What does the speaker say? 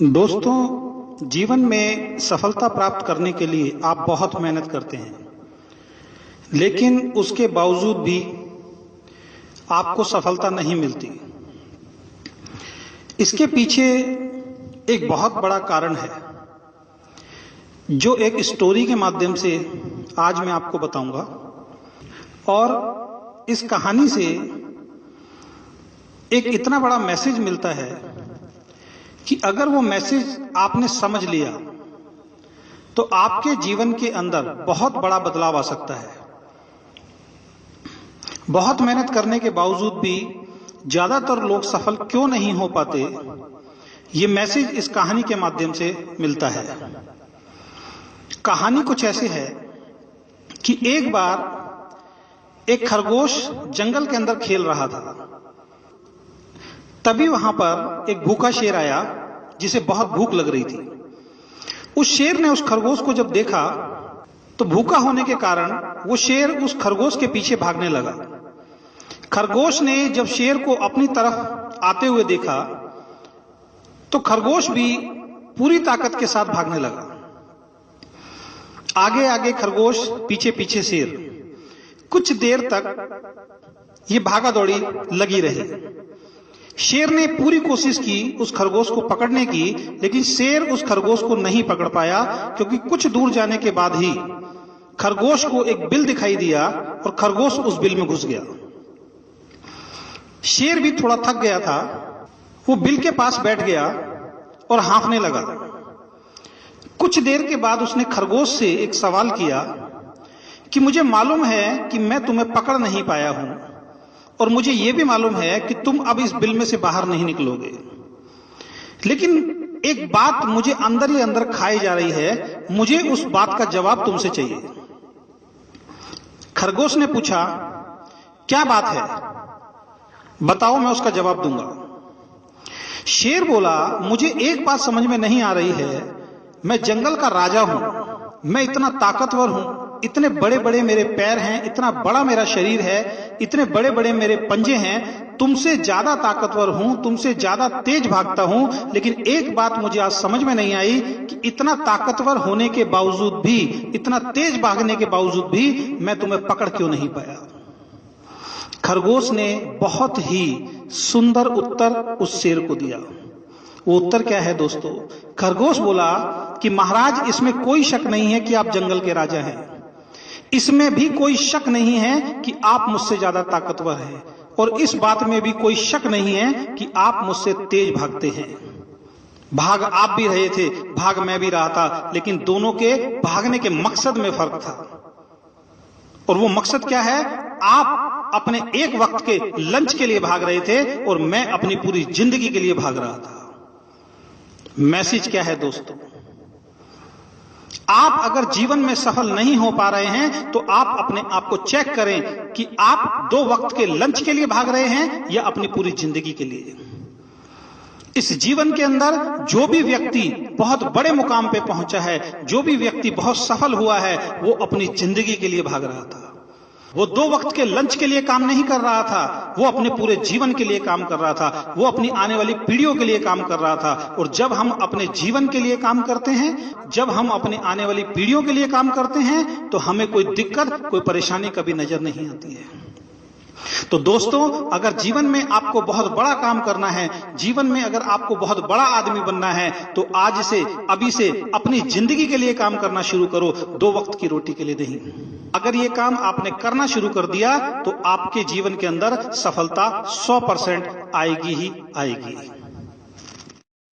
दोस्तों, जीवन में सफलता प्राप्त करने के लिए आप बहुत मेहनत करते हैं, लेकिन उसके बावजूद भी आपको सफलता नहीं मिलती। इसके पीछे एक बहुत बड़ा कारण है, जो एक स्टोरी के माध्यम से आज मैं आपको बताऊंगा। और इस कहानी से एक इतना बड़ा मैसेज मिलता है कि अगर वो मैसेज आपने समझ लिया तो आपके जीवन के अंदर बहुत बड़ा बदलाव आ सकता है। बहुत मेहनत करने के बावजूद भी ज्यादातर लोग सफल क्यों नहीं हो पाते, ये मैसेज इस कहानी के माध्यम से मिलता है। कहानी कुछ ऐसे है कि एक बार एक खरगोश जंगल के अंदर खेल रहा था। तभी वहां पर एक भूखा शेर आया जिसे बहुत भूख लग रही थी। उस शेर ने उस खरगोश को जब देखा तो भूखा होने के कारण वो शेर उस खरगोश के पीछे भागने लगा। खरगोश ने जब शेर को अपनी तरफ आते हुए देखा तो खरगोश भी पूरी ताकत के साथ भागने लगा। आगे आगे खरगोश, पीछे पीछे शेर। कुछ देर तक ये भागा दौड़ी लगी रही। शेर ने पूरी कोशिश की उस खरगोश को पकड़ने की, लेकिन शेर उस खरगोश को नहीं पकड़ पाया, क्योंकि कुछ दूर जाने के बाद ही खरगोश को एक बिल दिखाई दिया और खरगोश उस बिल में घुस गया। शेर भी थोड़ा थक गया था, वो बिल के पास बैठ गया और हाँफने लगा। कुछ देर के बाद उसने खरगोश से एक सवाल किया कि मुझे मालूम है कि मैं तुम्हें पकड़ नहीं पाया हूं, और मुझे यह भी मालूम है कि तुम अब इस बिल में से बाहर नहीं निकलोगे, लेकिन एक बात मुझे अंदर ही अंदर खाई जा रही है, मुझे उस बात का जवाब तुमसे चाहिए। खरगोश ने पूछा, क्या बात है, बताओ, मैं उसका जवाब दूंगा। शेर बोला, मुझे एक बात समझ में नहीं आ रही है, मैं जंगल का राजा हूं, मैं इतना ताकतवर हूं, इतने बड़े बड़े मेरे पैर हैं, इतना बड़ा मेरा शरीर है, इतने बड़े बड़े मेरे पंजे हैं, तुमसे ज्यादा ताकतवर हूं, तुमसे ज्यादा तेज भागता हूं, लेकिन एक बात मुझे आज समझ में नहीं आई कि इतना ताकतवर होने के बावजूद भी, इतना तेज भागने के बावजूद भी मैं तुम्हें पकड़ क्यों नहीं पाया। खरगोश ने बहुत ही सुंदर उत्तर उस शेर को दिया। वो उत्तर क्या है दोस्तों? खरगोश बोला कि महाराज, इसमें कोई शक नहीं है कि आप जंगल के राजा हैं, इसमें भी कोई शक नहीं है कि आप मुझसे ज्यादा ताकतवर हैं, और इस बात में भी कोई शक नहीं है कि आप मुझसे तेज भागते हैं। भाग आप भी रहे थे, भाग मैं भी रहा था, लेकिन दोनों के भागने के मकसद में फर्क था। और वो मकसद क्या है? आप अपने एक वक्त के लंच के लिए भाग रहे थे और मैं अपनी पूरी जिंदगी के लिए भाग रहा था। मैसेज क्या है दोस्तों? आप अगर जीवन में सफल नहीं हो पा रहे हैं तो आप अपने आप को चेक करें कि आप दो वक्त के लंच के लिए भाग रहे हैं या अपनी पूरी जिंदगी के लिए। इस जीवन के अंदर जो भी व्यक्ति बहुत बड़े मुकाम पे पहुंचा है, जो भी व्यक्ति बहुत सफल हुआ है, वो अपनी जिंदगी के लिए भाग रहा था। वो दो वक्त के लंच के लिए काम नहीं कर रहा था, वो अपने पूरे जीवन के लिए काम कर रहा था, वो अपनी आने वाली पीढ़ियों के लिए काम कर रहा था। और जब हम अपने जीवन के लिए काम करते हैं, जब हम अपने आने वाली पीढ़ियों के लिए काम करते हैं, तो हमें कोई दिक्कत, कोई परेशानी कभी नजर नहीं आती है। तो दोस्तों, अगर जीवन में आपको बहुत बड़ा काम करना है, जीवन में अगर आपको बहुत बड़ा आदमी बनना है, तो आज से, अभी से अपनी जिंदगी के लिए काम करना शुरू करो, दो वक्त की रोटी के लिए नहीं। अगर ये काम आपने करना शुरू कर दिया तो आपके जीवन के अंदर सफलता 100% आएगी ही आएगी।